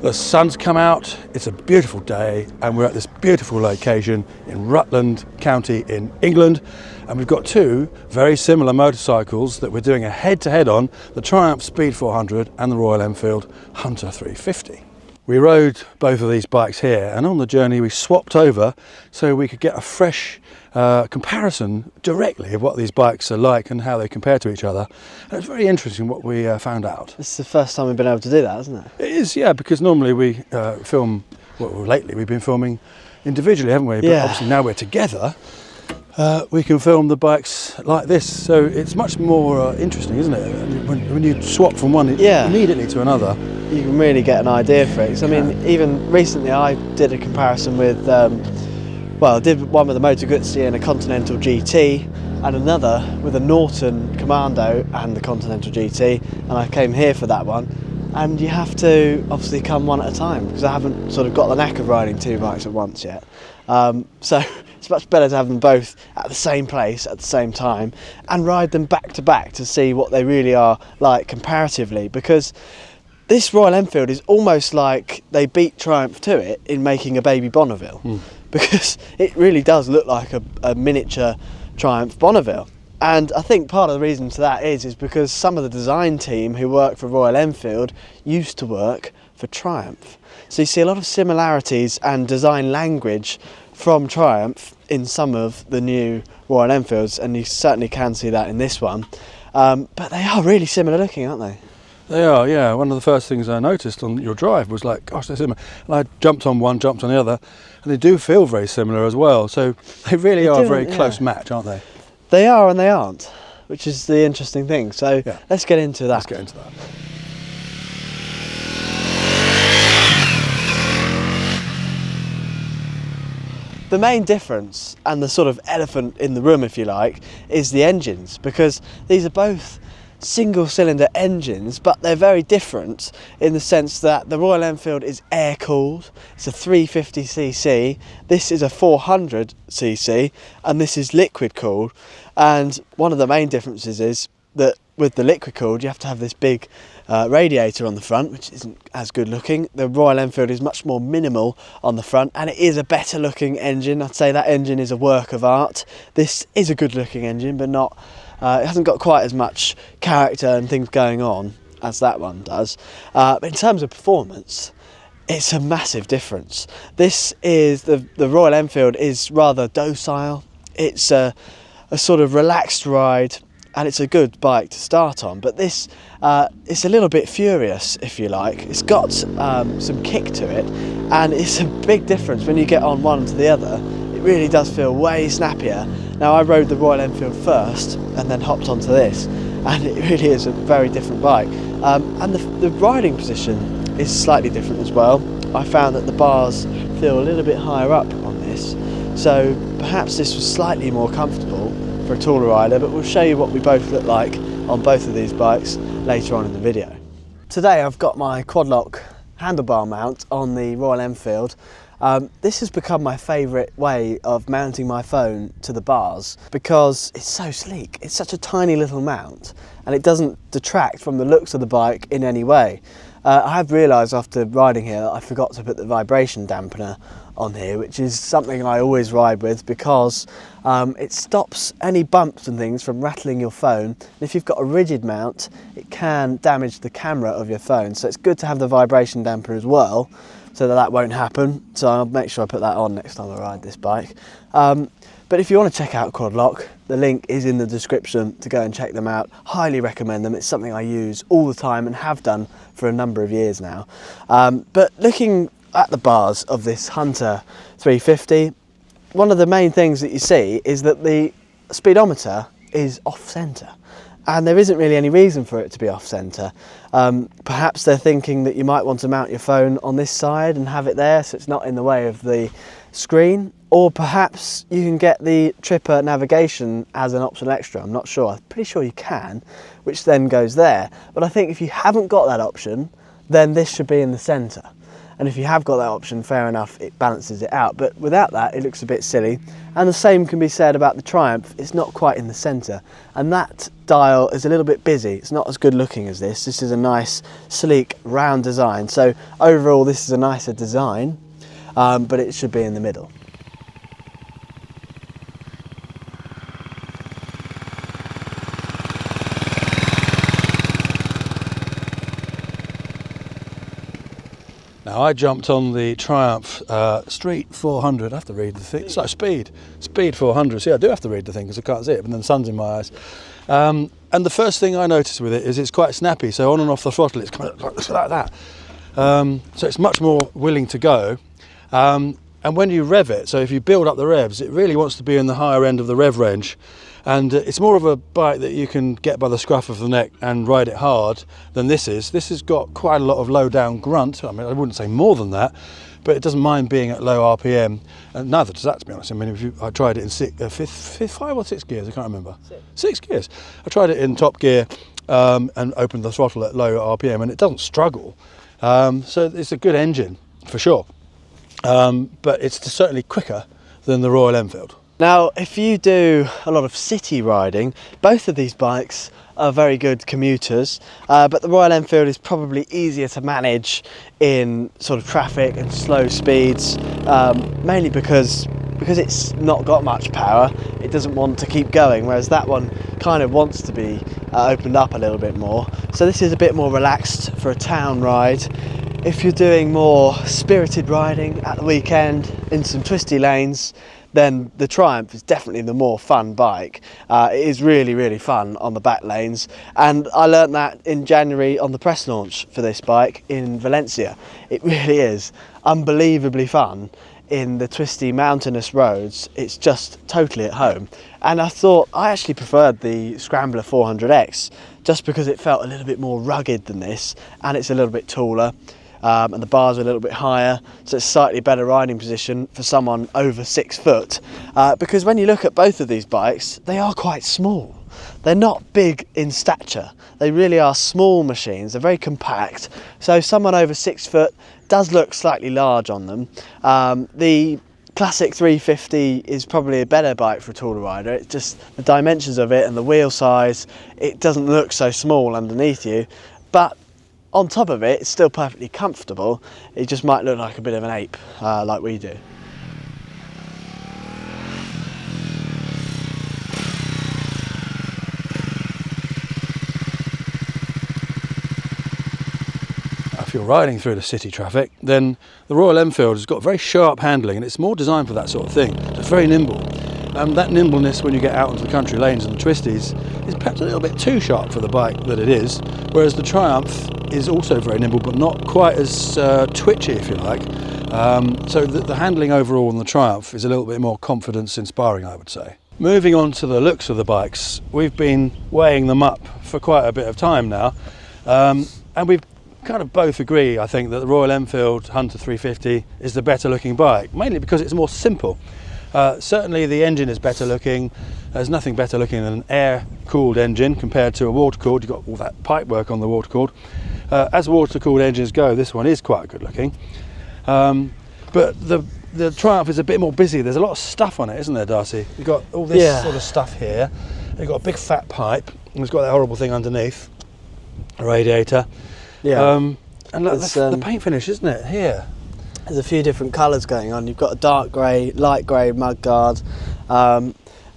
The sun's come out, it's a beautiful day, and we're at this beautiful location in Rutland County in England, and we've got two very similar motorcycles that we're doing a head-to-head on, the Triumph Speed 400 and the Royal Enfield Hunter 350. We rode both of these bikes here, and on the journey we swapped over so we could get a fresh comparison directly of what these bikes are like and how they compare to each other. And it's very interesting what we found out. This is the first time we've been able to do that, isn't it? It is, yeah, because normally we film, well, lately we've been filming individually, haven't we? But yeah. Obviously now we're together, we can film the bikes like this. So it's much more interesting, isn't it? When you swap from one immediately to another. You can really get an idea for it. So, I mean, even recently I did a comparison with, I did one with a Moto Guzzi and a Continental GT, and another with a Norton Commando and the Continental GT, and I came here for that one. And you have to obviously come one at a time, because I haven't sort of got the knack of riding two bikes at once yet. So it's much better to have them both at the same place at the same time and ride them back to back to see what they really are like comparatively, because this Royal Enfield is almost like they beat Triumph to it in making a baby Bonneville, because it really does look like a miniature Triumph Bonneville. And I think part of the reason to that is because some of the design team who work for Royal Enfield used to work for Triumph. So you see a lot of similarities and design language from Triumph in some of the new Royal Enfields, and you certainly can see that in this one. But they are really similar looking, aren't they? They are, yeah. One of the first things I noticed on your drive was like, gosh, they're similar. And I jumped on one, jumped on the other, and they do feel very similar as well. So they really are a very close match, aren't they? They are and they aren't, which is the interesting thing. So let's get into that. Let's get into that. The main difference, and the sort of elephant in the room, if you like, is the engines, because these are both single-cylinder engines, but they're very different in the sense that the Royal Enfield is air-cooled. It's a 350cc, this is a 400cc, and this is liquid-cooled. And one of the main differences is that with the liquid-cooled, you have to have this big radiator on the front, which isn't as good looking. The Royal Enfield is much more minimal on the front, and it is a better looking engine. I'd say that engine is a work of art. This is a good looking engine, but not it hasn't got quite as much character and things going on as that one does. But in terms of performance, it's a massive difference. This is the Royal Enfield is rather docile. It's a sort of relaxed ride, and it's a good bike to start on. But this it's a little bit furious, if you like. It's got some kick to it, and it's a big difference when you get on one to the other. It really does feel way snappier. Now, I rode the Royal Enfield first and then hopped onto this, and it really is a very different bike. And the riding position is slightly different as well. I found that the bars feel a little bit higher up on this, so perhaps this was slightly more comfortable for a taller rider, but we'll show you what we both look like on both of these bikes later on in the video. Today I've got my quad lock handlebar mount on the Royal Enfield. This has become my favourite way of mounting my phone to the bars because it's so sleek. It's such a tiny little mount, and it doesn't detract from the looks of the bike in any way. I have realised after riding here that I forgot to put the vibration dampener on here, which is something I always ride with because it stops any bumps and things from rattling your phone. And if you've got a rigid mount, it can damage the camera of your phone, so it's good to have the vibration damper as well, so that won't happen. So I'll make sure I put that on next time I ride this bike. But if you want to check out Quad Lock, the link is in the description to go and check them out. Highly recommend them. It's something I use all the time and have done for a number of years now. But looking at the bars of this Hunter 350, one of the main things that you see is that the speedometer is off-centre. And there isn't really any reason for it to be off-centre. Perhaps they're thinking that you might want to mount your phone on this side and have it there so it's not in the way of the screen, or perhaps you can get the Tripper navigation as an optional extra. I'm not sure. I'm pretty sure you can, which then goes there. But I think if you haven't got that option, then this should be in the centre. and if you have got that option, fair enough, it balances it out. But without that, it looks a bit silly. And the same can be said about the Triumph. It's not quite in the centre, and that dial is a little bit busy. It's not as good looking as this. This is a nice, sleek, round design. So overall, this is a nicer design, but it should be in the middle. Now I jumped on the Triumph Street 400. I have to read the thing. It's like Speed 400. See, I do have to read the thing because I can't see it, but then the sun's in my eyes. And the first thing I noticed with it is it's quite snappy. So on and off the throttle, it's kind of like that. So it's much more willing to go. And when you rev it, so if you build up the revs, it really wants to be in the higher end of the rev range. And it's more of a bike that you can get by the scruff of the neck and ride it hard than this is. This has got quite a lot of low down grunt. I mean, I wouldn't say more than that, but it doesn't mind being at low RPM. And neither does that, to be honest. I mean, I tried it in five or six gears, I can't remember. Six gears. I tried it in top gear and opened the throttle at low RPM, and it doesn't struggle. So it's a good engine, for sure. But it's certainly quicker than the Royal Enfield. Now, if you do a lot of city riding, both of these bikes are very good commuters, but the Royal Enfield is probably easier to manage in sort of traffic and slow speeds, mainly because it's not got much power. It doesn't want to keep going, whereas that one kind of wants to be opened up a little bit more. So this is a bit more relaxed for a town ride. If you're doing more spirited riding at the weekend in some twisty lanes, then the Triumph is definitely the more fun bike. It is really, really fun on the back lanes, and I learnt that in January on the press launch for this bike in Valencia. It really is unbelievably fun in the twisty mountainous roads. It's just totally at home, and I thought I actually preferred the Scrambler 400X just because it felt a little bit more rugged than this, and it's a little bit taller. And the bars are a little bit higher, so it's a slightly better riding position for someone over 6 foot. Because when you look at both of these bikes, they are quite small. They're not big in stature. They really are small machines. They're very compact. So someone over 6 foot does look slightly large on them. The Classic 350 is probably a better bike for a taller rider. It's just the dimensions of it and the wheel size, it doesn't look so small underneath you. But on top of it, it's still perfectly comfortable. It just might look like a bit of an ape, like we do. If you're riding through the city traffic, then the Royal Enfield has got very sharp handling, and it's more designed for that sort of thing. It's very nimble. That nimbleness when you get out into the country lanes and the twisties is perhaps a little bit too sharp for the bike that it is, whereas the Triumph is also very nimble but not quite as twitchy, if you like. So the handling overall on the Triumph is a little bit more confidence inspiring, I would say. Moving on to the looks of the bikes, we've been weighing them up for quite a bit of time now, and we've kind of both agree, I think, that the Royal Enfield Hunter 350 is the better looking bike, mainly because it's more simple. Certainly the engine is better looking. There's nothing better looking than an air-cooled engine compared to a water-cooled. You've got all that pipe work on the water-cooled. As water-cooled engines go, this one is quite good looking. But the Triumph is a bit more busy. There's a lot of stuff on it, isn't there, Darcy? You've got all this sort of stuff here. You've got a big fat pipe, and it's got that horrible thing underneath, a radiator. Yeah. And look, the paint finish, isn't it, here? There's a few different colours going on. You've got a dark grey, light grey mudguard,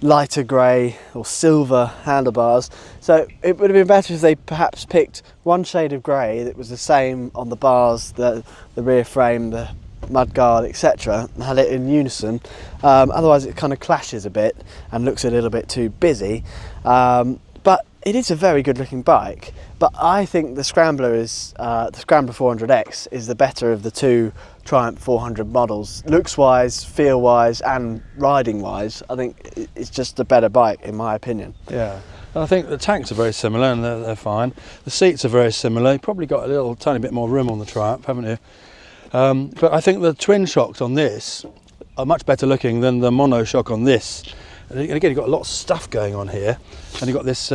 lighter grey or silver handlebars. So it would have been better if they perhaps picked one shade of grey that was the same on the bars, the rear frame, the mudguard, etc., and had it in unison. Otherwise it kind of clashes a bit and looks a little bit too busy. But it is a very good looking bike. But I think the Scrambler 400X is the better of the two Triumph 400 models. Looks wise, feel wise, and riding wise, I think it's just a better bike in my opinion. Yeah, and I think the tanks are very similar and they're fine. The seats are very similar. You've probably got a little tiny bit more room on the Triumph, haven't you? But I think the twin shocks on this are much better looking than the mono shock on this. And again, you've got a lot of stuff going on here, and you've got this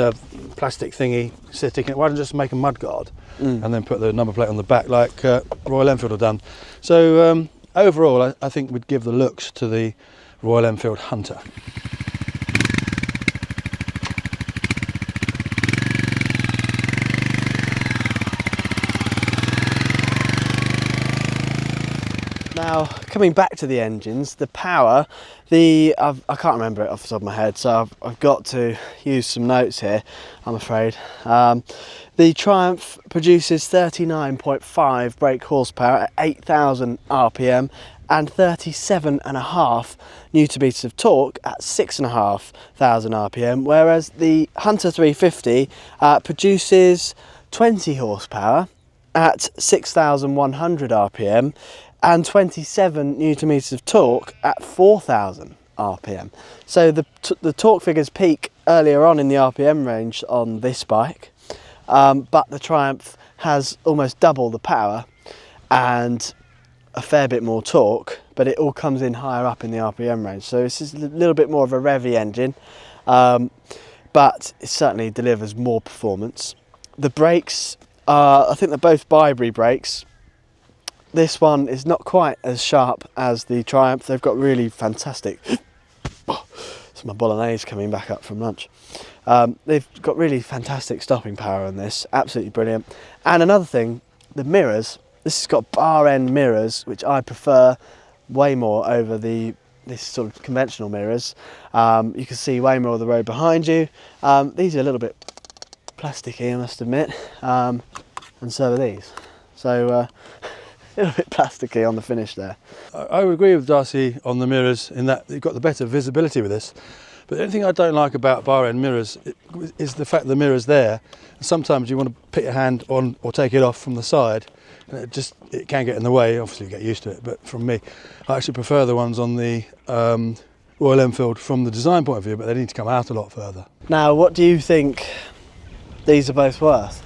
plastic thingy sitting. Why don't you just make a mudguard and then put the number plate on the back like Royal Enfield have done? So overall, I think we'd give the looks to the Royal Enfield Hunter. Now, coming back to the engines, the power, I can't remember it off the top of my head, so I've got to use some notes here, I'm afraid. The Triumph produces 39.5 brake horsepower at 8,000 RPM and 37.5 newton-meters of torque at 6,500 RPM, whereas the Hunter 350 produces 20 horsepower at 6,100 RPM and 27 newton-meters of torque at 4,000 RPM. So the torque figures peak earlier on in the RPM range on this bike, but the Triumph has almost double the power and a fair bit more torque, but it all comes in higher up in the RPM range. So this is a little bit more of a revvy engine, but it certainly delivers more performance. The brakes, I think they're both Byberry brakes. This one is not quite as sharp as the Triumph. They've got really fantastic... It's my bolognese coming back up from lunch. They've got really fantastic stopping power on this, absolutely brilliant. And another thing, the mirrors. This has got bar end mirrors, which I prefer way more over this sort of conventional mirrors. You can see way more of the road behind you. These are a little bit plasticky, I must admit, and so are these. So a little bit plasticky on the finish there. I would agree with Darcy on the mirrors in that you've got the better visibility with this. But the only thing I don't like about bar end mirrors is the fact the mirror's there. Sometimes you want to put your hand on or take it off from the side, and it can get in the way. Obviously you get used to it, but from me, I actually prefer the ones on the Royal Enfield from the design point of view, but they need to come out a lot further. Now, what do you think these are both worth?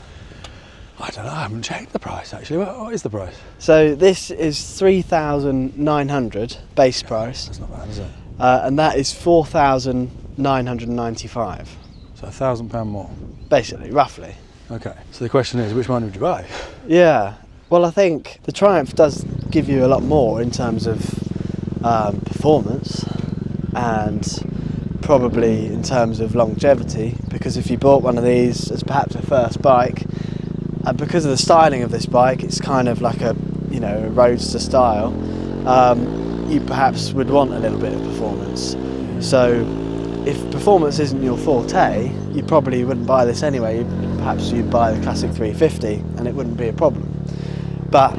I don't know, I haven't checked the price actually. What is the price? So this is 3,900 base price. That's not bad, is it? And that is 4,995. So £1,000 more. Basically, roughly. Okay, so the question is, which one would you buy? Yeah, well, I think the Triumph does give you a lot more in terms of performance and probably in terms of longevity, because if you bought one of these as perhaps a first bike, because of the styling of this bike, it's kind of like a roadster style, you perhaps would want a little bit of performance. So if performance isn't your forte, you probably wouldn't buy this anyway. Perhaps you'd buy the classic 350 and it wouldn't be a problem. But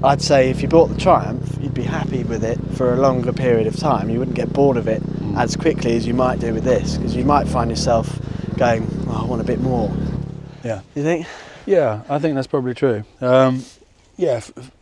I'd say if you bought the Triumph, you'd be happy with it for a longer period of time. You wouldn't get bored of it as quickly as you might do with this, because you might find yourself going, oh, I want a bit more. Yeah. You think? Yeah, I think that's probably true. Yeah,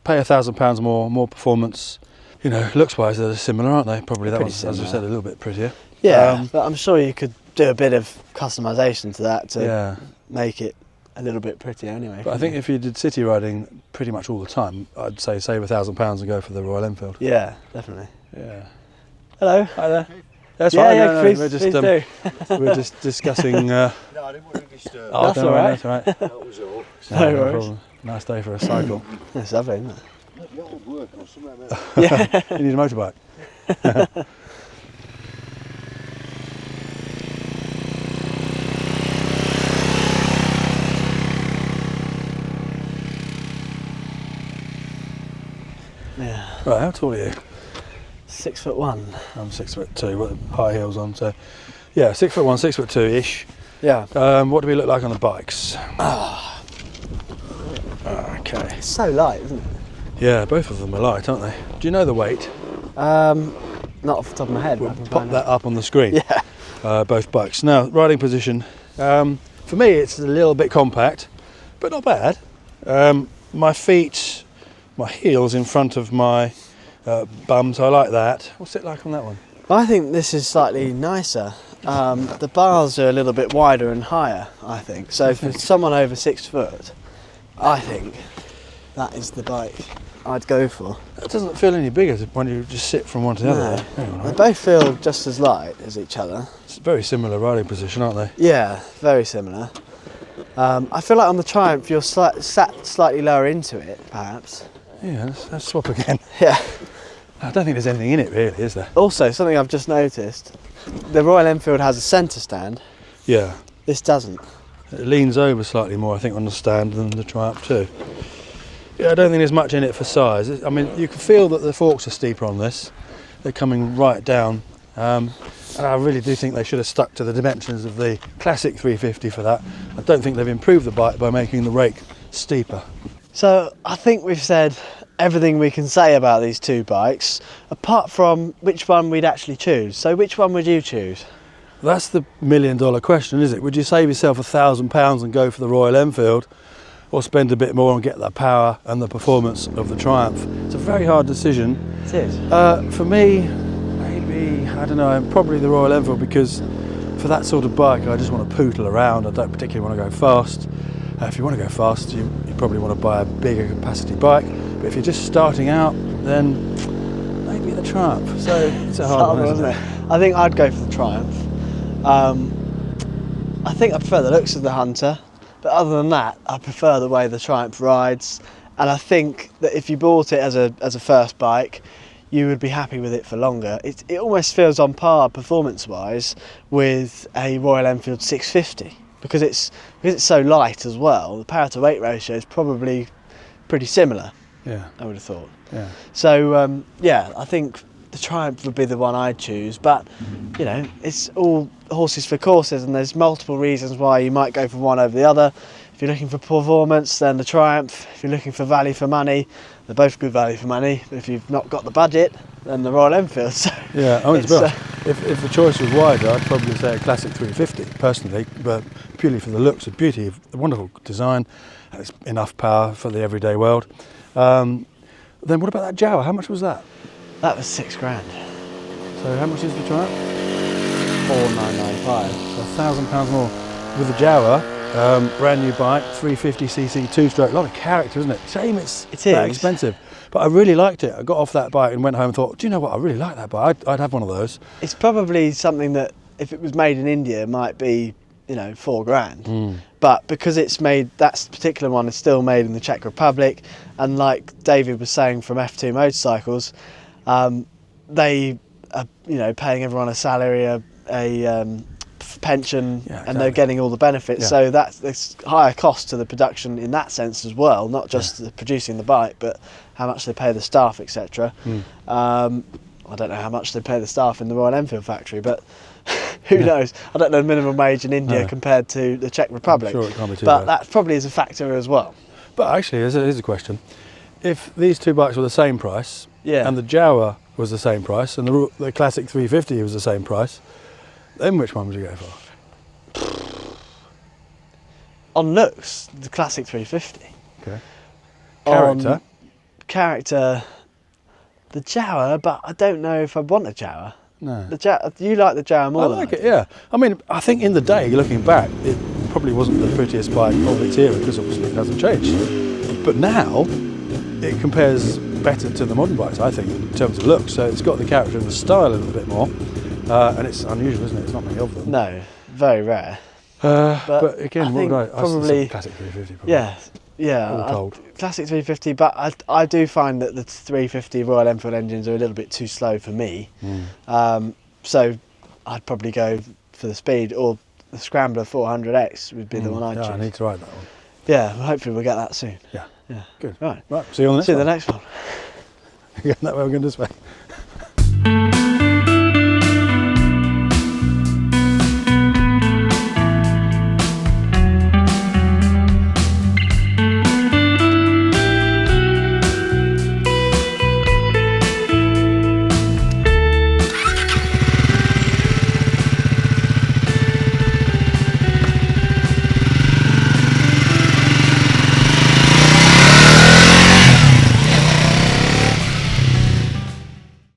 pay £1,000 more performance. Looks-wise they're similar, aren't they? Probably that one's, as I said, a little bit prettier. Yeah, but I'm sure you could do a bit of customisation to that to make it a little bit prettier anyway. But I think if you did city riding pretty much all the time, I'd say save £1,000 and go for the Royal Enfield. Yeah, definitely. Yeah. Hello. Hi there. That's fine. Yeah, please, we're just, please do. We're just discussing. No, I didn't want to disturb. Oh, That's all right. That's all right. That was all. No worries. Problem. Nice day for a cycle. It's lovely, isn't it? Not at work or something like that. Yeah. You need a motorbike. Yeah. Right, how tall are you? 6'1". I'm 6'2", with high heels on. So, yeah, 6'1", 6'2" ish. Yeah. What do we look like on the bikes? Okay. It's so light, isn't it? Yeah, both of them are light, aren't they? Do you know the weight? Not off the top of my head. We'll but I can pop find that up on the screen. Yeah. Both bikes. Now, riding position. For me, it's a little bit compact, but not bad. My feet, my heels in front of my bum, so I like that. What's it like on that one? I think this is slightly nicer. The bars are a little bit wider and higher, I think. So for someone over 6 foot, I think that is the bike. I'd go for. It doesn't feel any bigger when you just sit from one to the other. Hang on, They right? both feel just as light as each other. It's a very similar riding position, aren't they? Yeah, very similar. I feel like on the Triumph you're sat slightly lower into it, perhaps. Yeah, let's swap again. Yeah. I don't think there's anything in it really, is there? Also, something I've just noticed, the Royal Enfield has a centre stand. Yeah. This doesn't. It leans over slightly more, I think, on the stand than the Triumph too. Yeah, I don't think there's much in it for size. I mean, you can feel that the forks are steeper on this. They're coming right down. And I really do think they should have stuck to the dimensions of the classic 350 for that. I don't think they've improved the bike by making the rake steeper. So I think we've said everything we can say about these two bikes, apart from which one we'd actually choose. So which one would you choose? That's the $1,000,000 question, is it? Would you save yourself £1,000 and go for the Royal Enfield, or spend a bit more and get the power and the performance of the Triumph? It's a very hard decision. It is. For me, maybe, I don't know, probably the Royal Enfield, because for that sort of bike I just want to pootle around. I don't particularly want to go fast. If you want to go fast, you probably want to buy a bigger capacity bike, but if you're just starting out, then maybe the Triumph. So it's a hard one, isn't it? I think I'd go for the Triumph. I think I prefer the looks of the Hunter, but other than that, I prefer the way the Triumph rides, and I think that if you bought it as a first bike, you would be happy with it for longer. It almost feels on par performance-wise with a Royal Enfield 650, because it's so light as well. The power to weight ratio is probably pretty similar. Yeah. I would have thought. Yeah. So yeah, I think the Triumph would be the one I'd choose, but you know, it's all horses for courses, and there's multiple reasons why you might go for one over the other. If you're looking for performance, then the Triumph. If you're looking for value for money, they're both good value for money. But if you've not got the budget, then the Royal Enfield. So Yeah, I mean, if the choice was wider, I'd probably say a classic 350 personally, but purely for the looks, the beauty of the wonderful design, and it's enough power for the everyday world. Then what about that Jawa? How much was that? that was £6,000. So how much is the Triumph? 4,995. So £1,000 more. With the Jawa, brand new bike, 350cc, two-stroke, a lot of character, isn't it? Shame it's that expensive. But I really liked it. I got off that bike and went home and thought, do you know what? I really like that bike. I'd have one of those. It's probably something that, if it was made in India, might be, you know, £4,000. But because it's made, that particular one is still made in the Czech Republic, and like David was saying from F2 Motorcycles, they are, you know, paying everyone a salary, a pension, Yeah, and they're getting all the benefits. Yeah. So there's higher cost to the production in that sense as well, not just the producing the bike, but how much they pay the staff, etc. I don't know how much they pay the staff in the Royal Enfield factory, but who knows? I don't know the minimum wage in India compared to the Czech Republic. I'm sure it can't be too but bad. that probably is a factor as well. But actually, here's a question. If these two bikes were the same price, Yeah. and the Jawa was the same price, and the classic 350 was the same price, then which one would you go for? On looks, the classic 350. Okay. Character? The Jawa, but I don't know if I want a Jawa. No. You like the Jawa more I than like it, yeah. I mean, I think in the day, looking back, it probably wasn't the prettiest bike of its era, because obviously it hasn't changed. But now, it compares better to the modern bikes, I think, in terms of looks. So it's got the character and the style a little bit more. And it's unusual, isn't it? It's not many of them. No, very rare. But again, I what think would I probably say? Classic 350 probably. Yeah, All told. classic 350, but I do find that the 350 Royal Enfield engines are a little bit too slow for me. So I'd probably go for the speed, or the Scrambler 400X would be the one I'd choose. I need to ride that one. Yeah, well, hopefully we'll get that soon. Yeah. Yeah. Good. Right. See you on the next See you one. the next one. Going that way, we're going this way.